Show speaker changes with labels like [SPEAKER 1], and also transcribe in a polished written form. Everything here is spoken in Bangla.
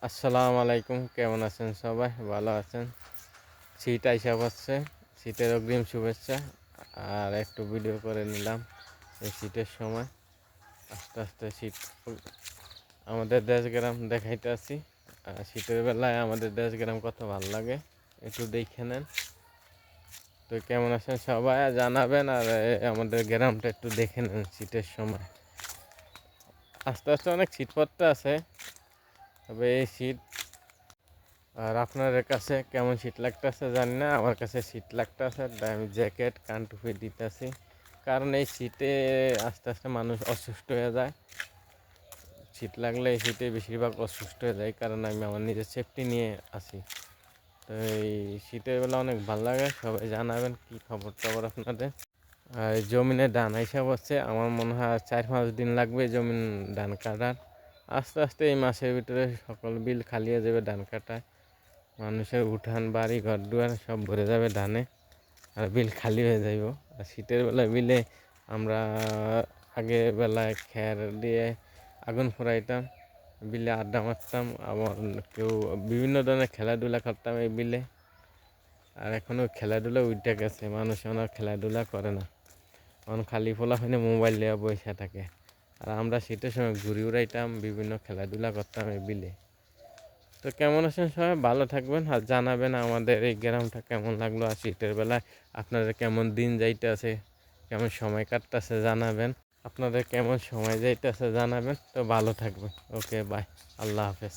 [SPEAKER 1] আসসালামু আলাইকুম, কেমন আছেন সবাই? ভালো আছেন? শীত আইসা পড়ছে, শীতের অগ্রিম শুভেচ্ছা। আর একটু ভিডিও করে নিলাম এই শীতের সময়। আস্তে আস্তে শীত আমাদের দেশ গ্রাম দেখাইতে আছি। আর শীতের বেলায় আমাদের দেশ গ্রাম কত ভালো লাগে একটু দেখে নেন। তো কেমন আছেন সবাই জানাবেন, আর আমাদের গ্রামটা একটু দেখে নেন শীতের সময়। আস্তে আস্তে অনেক শীত পড়তে আছে, তবে এই শীত আর আপনাদের কাছে কেমন শীত লাগতেছে জানি না। আমার কাছে শীত লাগতেছে, তাই আমি জ্যাকেট কান টুপি দিতেছি। কারণ এই শীতে আস্তে আস্তে মানুষ অসুস্থ হয়ে যায়। শীত লাগলে এই শীতে বেশিরভাগ অসুস্থ হয়ে যায়, কারণ আমি আমার নিজের সেফটি নিয়ে আসি। তো এই শীতের বেলা অনেক ভালো লাগে। সবাই জানাবেন কি খবর টবর আপনাদের। আর জমিনে ধান হিসাব হচ্ছে, আমার মনে হয় 4-5 দিন লাগবে জমিন ধান কাটার। আস্তে আস্তে এই মাসের ভিতরে সকল বিল খালি হয়ে যাবে ধান কাটায়। মানুষের উঠান বাড়ি ঘর দুয়ার সব ভরে যাবে ধানে, আর বিল খালি হয়ে যাইব। আর শীতের বেলায় বিলে আমরা আগের বেলায় খের দিয়ে আগুন ফুরাইতাম, বিলে আড্ডা মারতাম, আবার কেউ বিভিন্ন ধরনের খেলাধুলা করতাম এই বিলে। আর এখনও খেলাধুলা উঠে গেছে, মানুষ আর খেলাধুলা করে না, এখন খালি ফোলাফানে মোবাইল নিয়ে বসে থাকে। আর আমরা শীতের সময় ঘুরি উড়াইতাম, বিভিন্ন খেলাধুলা করতাম এই বিলে। তো কেমন আছেন সবাই? ভালো থাকবেন আর জানাবেন আমাদের এই গ্রামটা কেমন লাগলো। আর শীতের বেলায় আপনাদের কেমন দিন যাইতেছে, কেমন সময় কাটতেছে জানাবেন। আপনাদের কেমন সময় যাইতেছে জানাবেন। তো ভালো থাকবেন। ওকে, বাই, আল্লাহ হাফেজ।